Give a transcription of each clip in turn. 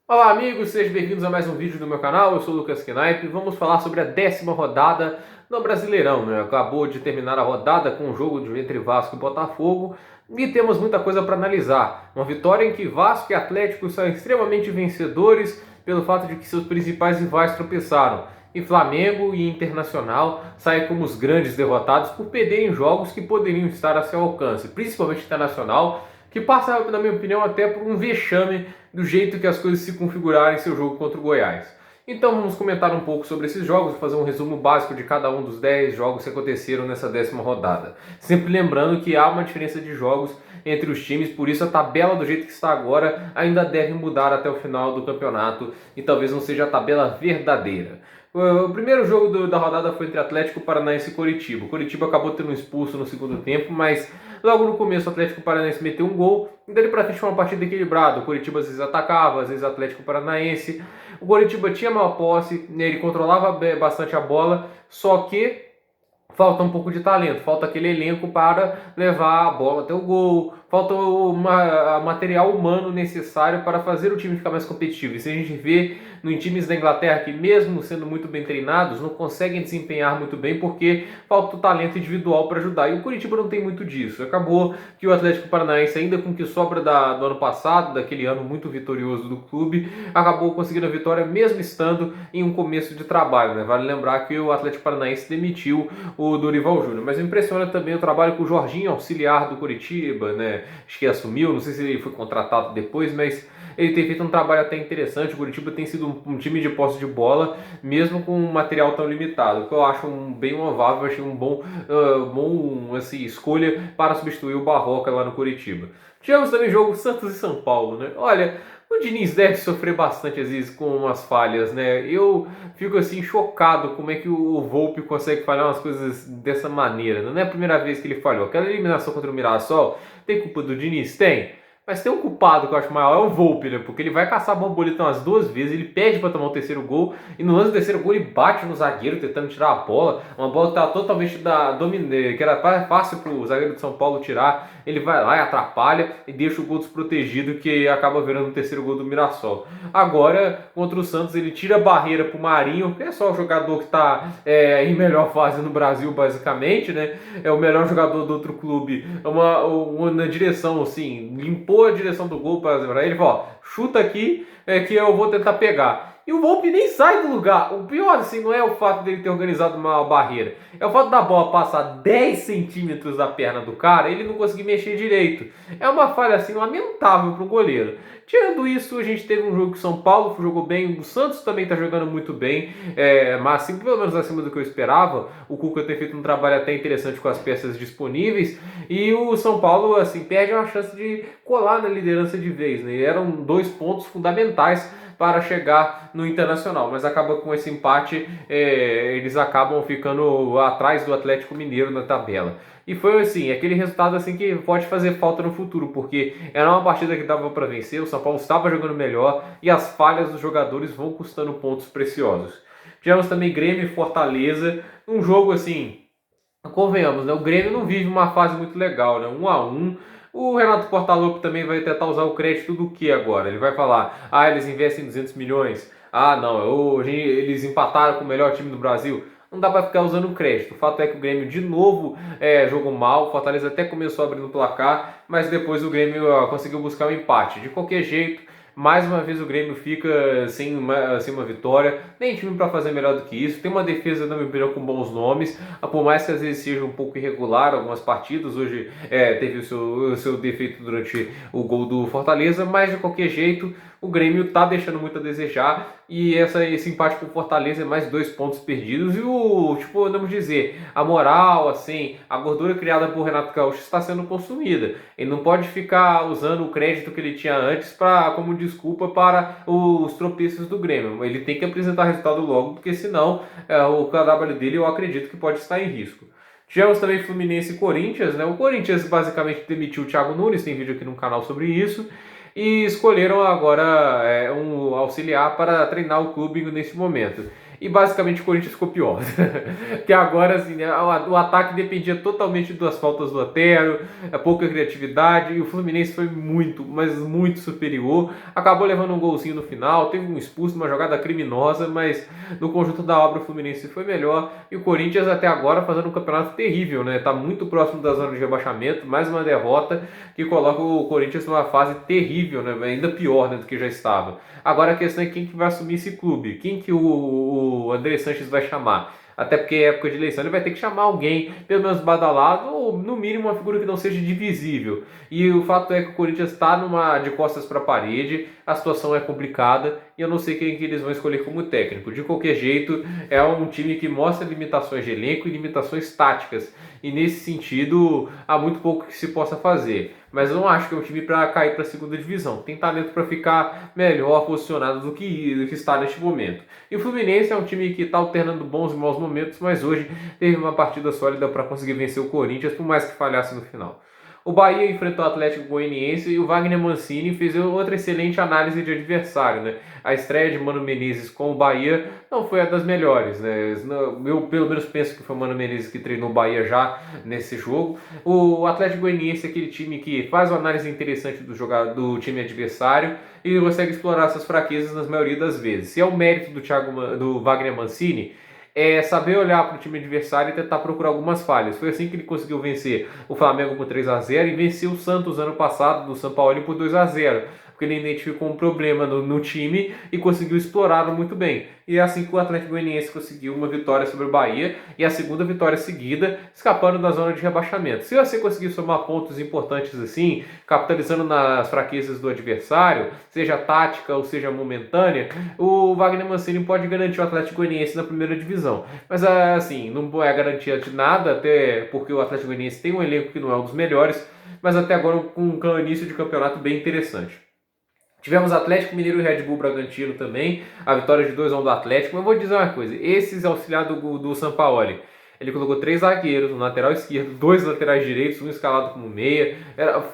Olá amigos, sejam bem-vindos a mais um vídeo do meu canal. Eu sou o Lucas Knaip e vamos falar sobre a 10ª rodada no Brasileirão, né? Acabou de terminar a rodada com o jogo entre Vasco e Botafogo e temos muita coisa para analisar. Uma vitória em que Vasco e Atlético são extremamente vencedores pelo fato de que seus principais rivais tropeçaram. E Flamengo e Internacional saem como os grandes derrotados por perderem jogos que poderiam estar a seu alcance, principalmente Internacional, que passa, na minha opinião, até por um vexame do jeito que as coisas se configuraram em seu jogo contra o Goiás. Então vamos comentar um pouco sobre esses jogos, fazer um resumo básico de cada um dos 10 jogos que aconteceram nessa 10ª rodada. Sempre lembrando que há uma diferença de jogos entre os times, por isso a tabela do jeito que está agora ainda deve mudar até o final do campeonato e talvez não seja a tabela verdadeira. O primeiro jogo da rodada foi entre Atlético Paranaense e Coritiba. O Coritiba acabou tendo um expulso no segundo tempo, mas logo no começo o Atlético Paranaense meteu um gol. E dali pra frente foi uma partida equilibrada. O Coritiba às vezes atacava, às vezes o Atlético Paranaense. O Coritiba tinha maior posse, ele controlava bastante a bola, só que falta um pouco de talento, falta aquele elenco para levar a bola até o gol, falta o material humano necessário para fazer o time ficar mais competitivo. Isso a gente vê em times da Inglaterra que, mesmo sendo muito bem treinados, não conseguem desempenhar muito bem porque falta o talento individual para ajudar. E o Curitiba não tem muito disso. Acabou que o Atlético Paranaense, ainda com o que sobra do ano passado, daquele ano muito vitorioso do clube, acabou conseguindo a vitória mesmo estando em um começo de trabalho, né? Vale lembrar que o Atlético Paranaense demitiu o Dorival Júnior, mas impressiona também o trabalho com o Jorginho, auxiliar do Curitiba, né? Acho que assumiu, não sei se ele foi contratado depois, mas ele tem feito um trabalho até interessante. O Curitiba tem sido um time de posse de bola, mesmo com um material tão limitado, que eu acho bem louvável, achei um bom assim, escolha para substituir o Barroca lá no Curitiba. Tivemos também jogo Santos e São Paulo, né? Olha, o Diniz deve sofrer bastante às vezes com umas falhas, né? Eu fico assim chocado como é que o Volpi consegue falhar umas coisas dessa maneira. Não é a primeira vez que ele falhou. Aquela eliminação contra o Mirassol, tem culpa do Diniz? Tem. Mas tem um culpado que eu acho maior, é o Volpi, né? Porque ele vai caçar a borboleta umas 2 vezes, ele pede para tomar o terceiro gol, e no lance do terceiro gol ele bate no zagueiro tentando tirar a bola, uma bola que estava totalmente que era fácil para o zagueiro de São Paulo tirar, ele vai lá e atrapalha e deixa o gol desprotegido, que acaba virando o terceiro gol do Mirassol. Agora, contra o Santos, ele tira a barreira pro Marinho, que é só o jogador que está em melhor fase no Brasil, basicamente, né? É o melhor jogador do outro clube, na direção, assim, limpou a direção do gol para ele, falou, ó, chuta aqui que eu vou tentar pegar. E o Volpi nem sai do lugar. O pior, assim, não é o fato dele ter organizado uma barreira. É o fato da bola passar 10 centímetros da perna do cara e ele não conseguir mexer direito. É uma falha, assim, lamentável pro goleiro. Tirando isso, a gente teve um jogo que o São Paulo jogou bem. O Santos também está jogando muito bem. Mas, assim, pelo menos acima do que eu esperava. O Cuca tem feito um trabalho até interessante com as peças disponíveis. E o São Paulo, assim, perde uma chance de colar na liderança de vez, né? E eram 2 pontos fundamentais para chegar no Internacional, mas acaba com esse empate, eles acabam ficando atrás do Atlético Mineiro na tabela. E foi assim, aquele resultado assim que pode fazer falta no futuro, porque era uma partida que dava para vencer, o São Paulo estava jogando melhor e as falhas dos jogadores vão custando pontos preciosos. Tivemos também Grêmio e Fortaleza, um jogo assim, convenhamos, né? O Grêmio não vive uma fase muito legal, né? 1-1. O Renato Portaluppi também vai tentar usar o crédito do que agora? Ele vai falar, eles investem 200 milhões. Não, hoje eles empataram com o melhor time do Brasil. Não dá para ficar usando o crédito. O fato é que o Grêmio de novo jogou mal. O Fortaleza até começou abrindo o placar, mas depois o Grêmio conseguiu buscar um empate. De qualquer jeito, mais uma vez o Grêmio fica sem uma vitória. Nem time para fazer melhor do que isso. Tem uma defesa, na minha opinião, com bons nomes. Por mais que às vezes seja um pouco irregular algumas partidas. Hoje teve o seu defeito durante o gol do Fortaleza. Mas de qualquer jeito, o Grêmio está deixando muito a desejar. E esse empate com o Fortaleza é mais 2 pontos perdidos. E vamos dizer, a moral, assim, a gordura criada por Renato Gaúcho está sendo consumida. Ele não pode ficar usando o crédito que ele tinha antes como desculpa para os tropeços do Grêmio. Ele tem que apresentar resultado logo, porque senão o trabalho dele eu acredito que pode estar em risco. Tivemos também Fluminense e Corinthians, né? O Corinthians basicamente demitiu o Thiago Nunes, tem vídeo aqui no canal sobre isso. E escolheram agora um auxiliar para treinar o clube nesse momento. e basicamente o Corinthians ficou pior. Que agora, assim, né, o ataque dependia totalmente das faltas do Otero, a pouca criatividade, e o Fluminense foi muito, mas muito superior. Acabou levando um golzinho no final, teve um expulso, uma jogada criminosa, mas no conjunto da obra o Fluminense foi melhor. E o Corinthians até agora fazendo um campeonato terrível, né? Tá muito próximo da zona de rebaixamento, mais uma derrota que coloca o Corinthians numa fase terrível, né? Ainda pior, né, do que já estava. Agora a questão é quem que vai assumir esse clube, quem que o André Sanches vai chamar. Até porque é época de eleição, ele vai ter que chamar alguém, pelo menos badalado, ou no mínimo uma figura que não seja divisível. E o fato é que o Corinthians está de costas para a parede, a situação é complicada e eu não sei quem que eles vão escolher como técnico. De qualquer jeito, é um time que mostra limitações de elenco e limitações táticas. E nesse sentido, há muito pouco que se possa fazer. Mas eu não acho que é um time para cair para a segunda divisão. Tem talento para ficar melhor posicionado do que está neste momento. E o Fluminense é um time que está alternando bons e maus momentos, mas hoje teve uma partida sólida para conseguir vencer o Corinthians, por mais que falhasse no final. O Bahia enfrentou o Atlético Goianiense e o Wagner Mancini fez outra excelente análise de adversário, né? A estreia de Mano Menezes com o Bahia não foi a das melhores, né? Eu pelo menos penso que foi o Mano Menezes que treinou o Bahia já nesse jogo. O Atlético Goianiense é aquele time que faz uma análise interessante do time adversário e consegue explorar essas fraquezas na maioria das vezes. Se é o mérito do Wagner Mancini, é saber olhar para o time adversário e tentar procurar algumas falhas. Foi assim que ele conseguiu vencer o Flamengo por 3-0 e venceu o Santos ano passado do São Paulo por 2-0, porque ele identificou um problema no time e conseguiu explorá-lo muito bem. E é assim que o Atlético Goianiense conseguiu uma vitória sobre o Bahia e a segunda vitória seguida, escapando da zona de rebaixamento. Se você conseguir somar pontos importantes assim, capitalizando nas fraquezas do adversário, seja tática ou seja momentânea, o Wagner Mancini pode garantir o Atlético Goianiense na primeira divisão. Mas assim, não é garantia de nada, até porque o Atlético Goianiense tem um elenco que não é um dos melhores, mas até agora com um início de campeonato bem interessante. Tivemos Atlético Mineiro e Red Bull Bragantino também, a vitória de 2-1 do Atlético. Mas eu vou dizer uma coisa, esses auxiliados do Sampaoli, ele colocou 3 zagueiros, um lateral esquerdo, 2 laterais direitos, um escalado como meia.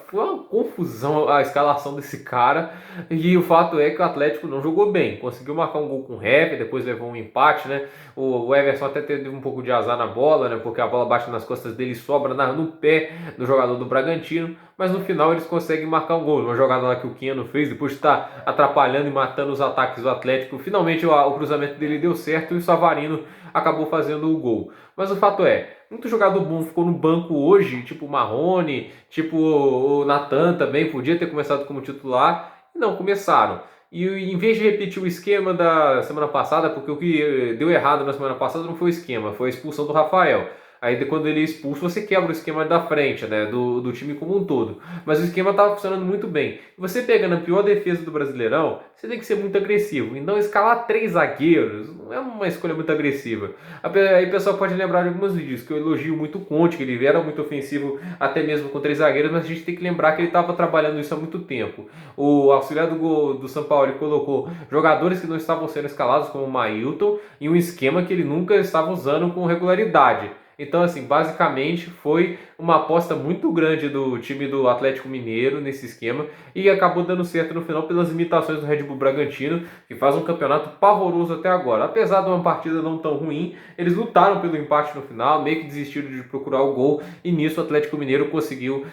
Foi uma confusão a escalação desse cara. E o fato é que o Atlético não jogou bem. Conseguiu marcar um gol com o Rep, depois levou um empate, né? O Everson até teve um pouco de azar na bola, né? Porque a bola bate nas costas dele e sobra no pé do jogador do Bragantino. Mas no final eles conseguem marcar um gol. Uma jogada lá que o Keno fez, depois de estar atrapalhando e matando os ataques do Atlético. Finalmente o cruzamento dele deu certo e o Savarino acabou fazendo o gol. Mas o fato é, muito jogador bom ficou no banco hoje, tipo o Marrone, tipo o Natan também, podia ter começado como titular, e não começaram. E em vez de repetir o esquema da semana passada, porque o que deu errado na semana passada não foi o esquema, foi a expulsão do Rafael. Aí quando ele é expulso, você quebra o esquema da frente, né? Do time como um todo. Mas o esquema estava funcionando muito bem. Você pegando a pior defesa do Brasileirão, você tem que ser muito agressivo. Então escalar 3 zagueiros não é uma escolha muito agressiva. Aí o pessoal pode lembrar de alguns vídeos que eu elogio muito o Conte, que ele era muito ofensivo até mesmo com 3 zagueiros, mas a gente tem que lembrar que ele estava trabalhando isso há muito tempo. O auxiliar do São Paulo colocou jogadores que não estavam sendo escalados, como o Mailton, em um esquema que ele nunca estava usando com regularidade. Então, assim, basicamente foi uma aposta muito grande do time do Atlético Mineiro nesse esquema e acabou dando certo no final pelas limitações do Red Bull Bragantino, que faz um campeonato pavoroso até agora. Apesar de uma partida não tão ruim, eles lutaram pelo empate no final, meio que desistiram de procurar o gol e nisso o Atlético Mineiro conseguiu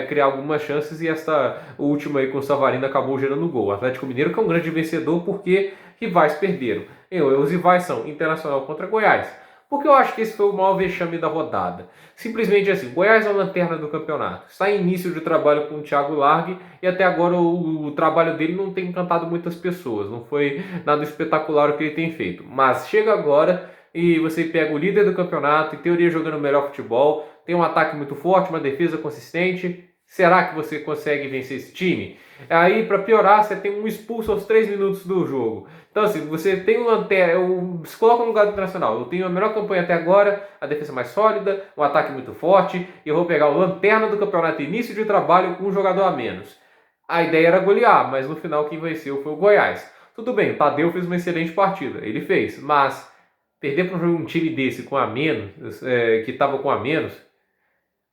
criar algumas chances e esta última aí com o Savarino acabou gerando o gol. O Atlético Mineiro que é um grande vencedor porque rivais perderam. Os rivais são Internacional contra Goiás. Porque eu acho que esse foi o maior vexame da rodada. Simplesmente assim, Goiás é a lanterna do campeonato. Está em início de trabalho com o Thiago Largue e até agora o trabalho dele não tem encantado muitas pessoas. Não foi nada espetacular o que ele tem feito. Mas chega agora e você pega o líder do campeonato, em teoria jogando melhor futebol, tem um ataque muito forte, uma defesa consistente. Será que você consegue vencer esse time? Aí, para piorar, você tem um expulso aos 3 minutos do jogo. Então, assim, você tem um lanterna, se coloca no lugar do Internacional. Eu tenho a melhor campanha até agora, a defesa mais sólida, um ataque muito forte, e eu vou pegar o lanterna do campeonato início de trabalho com um jogador a menos. A ideia era golear, mas no final quem venceu foi o Goiás. Tudo bem, o Tadeu fez uma excelente partida, ele fez, mas perder para um time desse com a menos, que estava com a menos,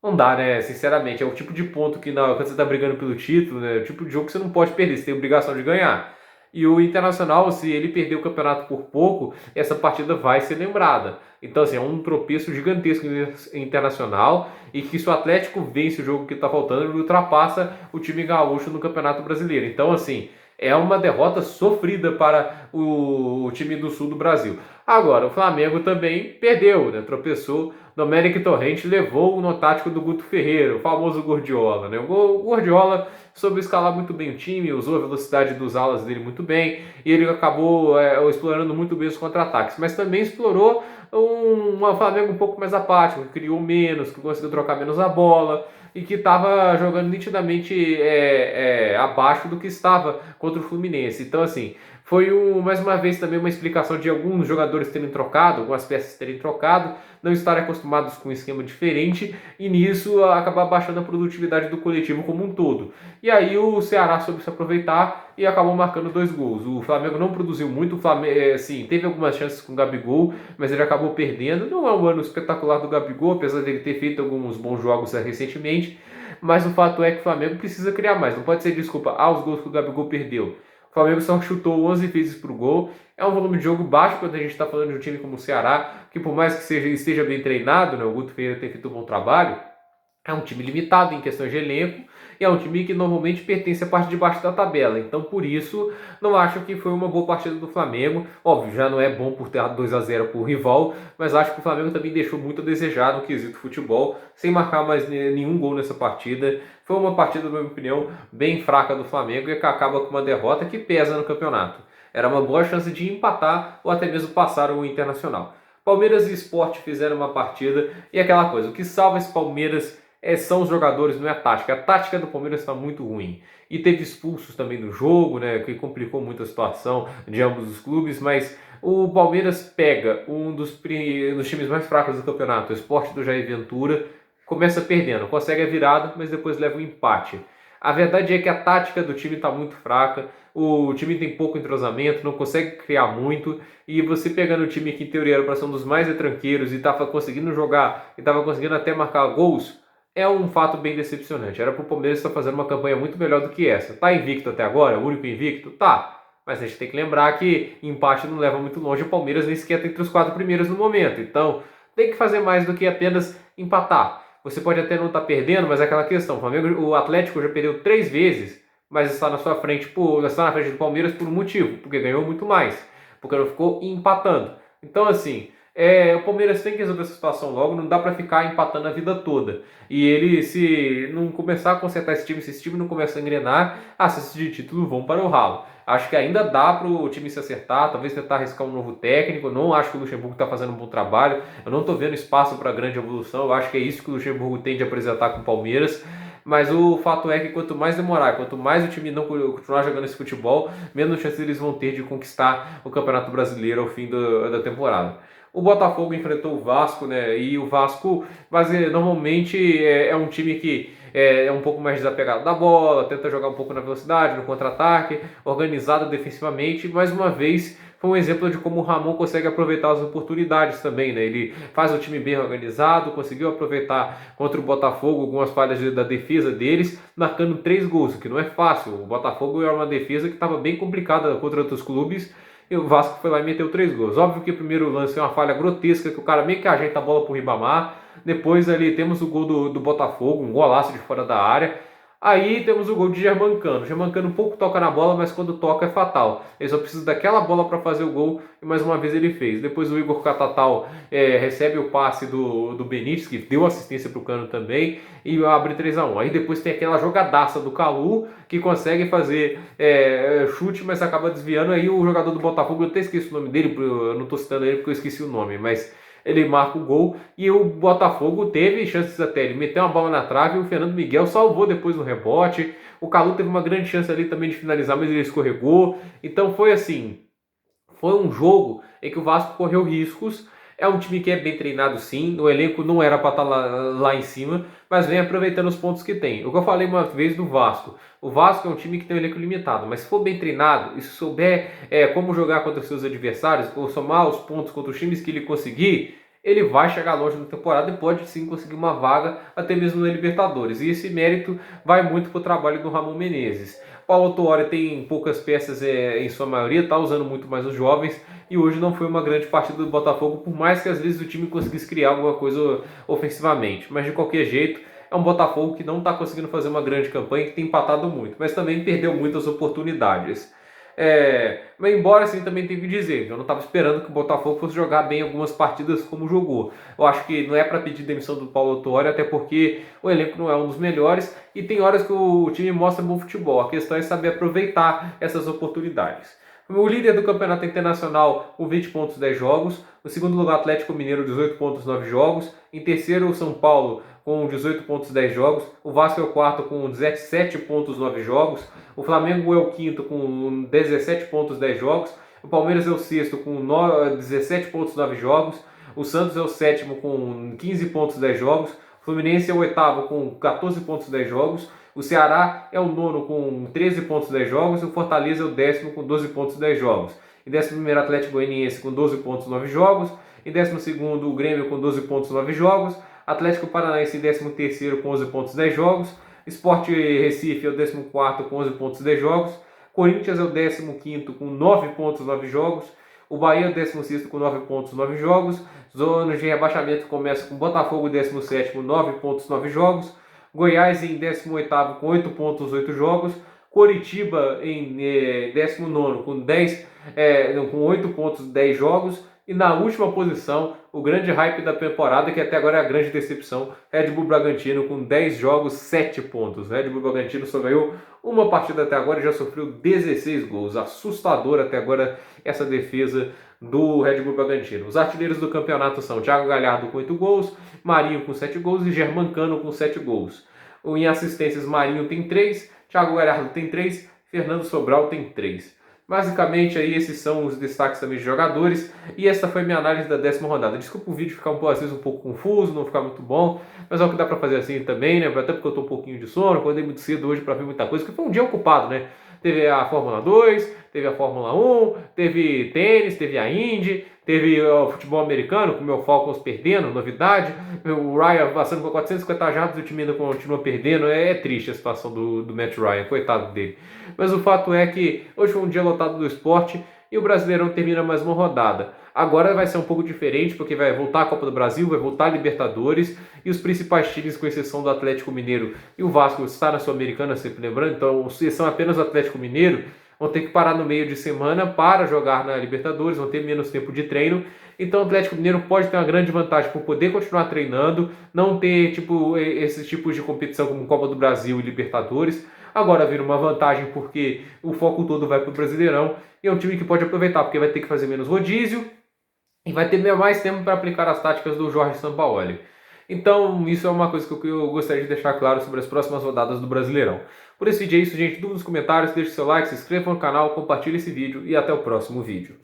não dá, né? Sinceramente, é o tipo de ponto que quando você tá brigando pelo título, né? É o tipo de jogo que você não pode perder, você tem obrigação de ganhar. E o Internacional, se ele perder o campeonato por pouco, essa partida vai ser lembrada. Então, assim, é um tropeço gigantesco internacional e que se o Atlético vence o jogo que está faltando, ele ultrapassa o time gaúcho no Campeonato Brasileiro. Então, assim, é uma derrota sofrida para o time do sul do Brasil. Agora, o Flamengo também perdeu, né? Tropeçou. Domenic Torrente levou no tático do Guto Ferreira, o famoso Gordiola, né? O Gordiola soube escalar muito bem o time, usou a velocidade dos alas dele muito bem e ele acabou explorando muito bem os contra-ataques, mas também explorou um Flamengo um pouco mais apático, que criou menos, que conseguiu trocar menos a bola e que estava jogando nitidamente abaixo do que estava contra o Fluminense. Então, assim, foi mais uma vez também uma explicação de alguns jogadores terem trocado, algumas peças terem trocado, não estarem acostumados com um esquema diferente e nisso acabar baixando a produtividade do coletivo como um todo. E aí o Ceará soube se aproveitar e acabou marcando 2 gols. O Flamengo não produziu muito, o Flamengo, sim, teve algumas chances com o Gabigol, mas ele acabou perdendo. Não é um ano espetacular do Gabigol, apesar dele ter feito alguns bons jogos recentemente, mas o fato é que o Flamengo precisa criar mais. Não pode ser desculpa aos gols que o Gabigol perdeu. O Flamengo só chutou 11 vezes pro gol. É um volume de jogo baixo quando a gente está falando de um time como o Ceará, que por mais que esteja bem treinado, né, o Guto Ferreira tem feito um bom trabalho, é um time limitado em questões de elenco e é um time que normalmente pertence à parte de baixo da tabela. Então, por isso, não acho que foi uma boa partida do Flamengo. Óbvio, já não é bom por ter 2-0 para o rival, mas acho que o Flamengo também deixou muito a desejar no quesito futebol, sem marcar mais nenhum gol nessa partida. Foi uma partida, na minha opinião, bem fraca do Flamengo e que acaba com uma derrota que pesa no campeonato. Era uma boa chance de empatar ou até mesmo passar o Internacional. Palmeiras e Sport fizeram uma partida e aquela coisa, o que salva esse Palmeiras são os jogadores, não é a tática. A tática do Palmeiras está muito ruim. E teve expulsos também no jogo, né, que complicou muito a situação de ambos os clubes, mas o Palmeiras pega um dos times mais fracos do campeonato, o Sport do Jair Ventura, começa perdendo, consegue a virada, mas depois leva um empate. A verdade é que a tática do time está muito fraca, o time tem pouco entrosamento, não consegue criar muito, e você pegando o time que em teoria era para ser um dos mais retranqueiros e estava conseguindo jogar, e estava conseguindo até marcar gols, é um fato bem decepcionante. Era para o Palmeiras estar fazendo uma campanha muito melhor do que essa. Tá invicto até agora? O único invicto? Tá. Mas a gente tem que lembrar que empate não leva muito longe. O Palmeiras nem sequer está entre os 4 primeiros no momento. Então, tem que fazer mais do que apenas empatar. Você pode até não estar perdendo, mas é aquela questão. O Atlético já perdeu 3 vezes, mas está na sua frente, está na frente do Palmeiras por um motivo. Porque ganhou muito mais. Porque não ficou empatando. Então, assim... o Palmeiras tem que resolver essa situação logo, não dá para ficar empatando a vida toda. E ele, se não começar a consertar esse time, se esse time não começar a engrenar, as chances de título vão para o ralo. Acho que ainda dá para o time se acertar, talvez tentar arriscar um novo técnico. Eu não acho que o Luxemburgo está fazendo um bom trabalho, eu não estou vendo espaço para grande evolução. Eu acho que é isso que o Luxemburgo tende a apresentar com o Palmeiras. Mas o fato é que quanto mais demorar, quanto mais o time não continuar jogando esse futebol, menos chances eles vão ter de conquistar o Campeonato Brasileiro ao fim da temporada. O Botafogo enfrentou o Vasco, né? E o Vasco, mas normalmente é um time que é um pouco mais desapegado da bola, tenta jogar um pouco na velocidade, no contra-ataque, organizado defensivamente. Mais uma vez, foi um exemplo de como o Ramon consegue aproveitar as oportunidades também, né? Ele faz o time bem organizado, conseguiu aproveitar contra o Botafogo algumas falhas da defesa deles, marcando 3 gols, o que não é fácil. O Botafogo é uma defesa que estava bem complicada contra outros clubes. E o Vasco foi lá e meteu 3 gols. Óbvio que o primeiro lance é uma falha grotesca, que o cara meio que ajeita a bola pro Ribamar. Depois ali temos o gol do Botafogo, um golaço de fora da área. Aí temos o gol de Germancano. Germancano pouco toca na bola, mas quando toca é fatal. Ele só precisa daquela bola para fazer o gol e mais uma vez ele fez. Depois o Igor Catatal recebe o passe do Benítez, que deu assistência para o Cano também, e abre 3-1. Aí depois tem aquela jogadaça do Calu, que consegue fazer chute, mas acaba desviando. Aí o jogador do Botafogo, eu até esqueci o nome dele, eu não estou citando ele porque eu esqueci o nome, mas... ele marca o gol e o Botafogo teve chances até. Ele meteu uma bola na trave e o Fernando Miguel salvou depois no rebote. O Calu teve uma grande chance ali também de finalizar, mas ele escorregou. Então foi assim, foi um jogo em que o Vasco correu riscos. É um time que é bem treinado sim, o elenco não era para estar lá em cima, mas vem aproveitando os pontos que tem. O que eu falei uma vez do Vasco, o Vasco é um time que tem um elenco limitado, mas se for bem treinado e se souber como jogar contra os seus adversários, ou somar os pontos contra os times que ele conseguir, ele vai chegar longe na temporada e pode sim conseguir uma vaga até mesmo na Libertadores. E esse mérito vai muito para o trabalho do Ramon Menezes. Paulo Autuori tem poucas peças em sua maioria, está usando muito mais os jovens, e hoje não foi uma grande partida do Botafogo, por mais que às vezes o time conseguisse criar alguma coisa ofensivamente. Mas de qualquer jeito, é um Botafogo que não está conseguindo fazer uma grande campanha, que tem empatado muito, mas também perdeu muitas oportunidades. Mas embora assim também tenho que dizer, eu não estava esperando que o Botafogo fosse jogar bem algumas partidas como jogou. Eu acho que não é para pedir demissão do Paulo Autuori, até porque o elenco não é um dos melhores e tem horas que o time mostra bom futebol. A questão é saber aproveitar essas oportunidades. O líder do campeonato internacional com 20 pontos, 10 jogos. O segundo lugar, Atlético Mineiro, 18 pontos, 9 jogos. Em terceiro, o São Paulo, com 18 pontos, 10 jogos. O Vasco é o quarto, com 17 pontos, 9 jogos. O Flamengo é o quinto, com 17 pontos, 10 jogos. O Palmeiras é o sexto, com 17 pontos, 9 jogos. O Santos é o sétimo, com 15 pontos, 10 jogos. O Fluminense é o oitavo, com 14 pontos, 10 jogos. O Ceará é o nono com 13 pontos, 10 jogos. E o Fortaleza é o décimo com 12 pontos, 10 jogos. Em 11º, Atlético Goianiense com 12 pontos, 9 jogos. Em 12º, o Grêmio com 12 pontos, 9 jogos. Atlético Paranaense em 13º com 11 pontos, 10 jogos. Sport Recife é o 14º com 11 pontos, 10 jogos. Corinthians é o 15º com 9 pontos, 9 jogos. O Bahia é o 16º com 9 pontos, 9 jogos. Zona de rebaixamento começa com o Botafogo 17º, 9 pontos, 9 jogos. Goiás em 18º com 8 pontos, 8 jogos. Coritiba em 19º com 8 pontos, 10 jogos. E na última posição, o grande hype da temporada, que até agora é a grande decepção, Red Bull Bragantino com 10 jogos, 7 pontos. Red Bull Bragantino só ganhou uma partida até agora e já sofreu 16 gols. Assustador até agora essa defesa do Red Bull Bragantino. Os artilheiros do campeonato são Thiago Galhardo com 8 gols, Marinho com 7 gols e Germancano com 7 gols. Em assistências, Marinho tem 3, Thiago Galhardo tem 3, Fernando Sobral tem 3. Basicamente aí esses são os destaques também de jogadores e essa foi minha análise da 10ª rodada. Desculpa o vídeo ficar às vezes um pouco confuso, não ficar muito bom, mas é o que dá pra fazer assim também, né? Até porque eu tô um pouquinho de sono, acordei muito cedo hoje pra ver muita coisa, porque foi um dia ocupado, né? Teve a Fórmula 2, teve a Fórmula 1, teve tênis, teve a Indy, teve o futebol americano, com o meu Falcons perdendo, novidade. O Ryan passando com 450 jardas e o time ainda continua perdendo. É triste a situação do Matt Ryan, coitado dele. Mas o fato é que hoje foi um dia lotado do esporte e o Brasileirão termina mais uma rodada. Agora vai ser um pouco diferente, porque vai voltar a Copa do Brasil, vai voltar a Libertadores, e os principais times, com exceção do Atlético Mineiro e o Vasco, está na Sul-Americana, sempre lembrando, então, exceção apenas o Atlético Mineiro, vão ter que parar no meio de semana para jogar na Libertadores, vão ter menos tempo de treino. Então o Atlético Mineiro pode ter uma grande vantagem por poder continuar treinando, não ter esses tipos de competição como Copa do Brasil e Libertadores. Agora vira uma vantagem porque o foco todo vai para o Brasileirão e é um time que pode aproveitar, porque vai ter que fazer menos rodízio e vai ter mais tempo para aplicar as táticas do Jorge Sampaoli. Então, isso é uma coisa que eu gostaria de deixar claro sobre as próximas rodadas do Brasileirão. Por esse vídeo é isso, gente. Dúvidas nos comentários, deixe seu like, se inscreva no canal, compartilhe esse vídeo e até o próximo vídeo.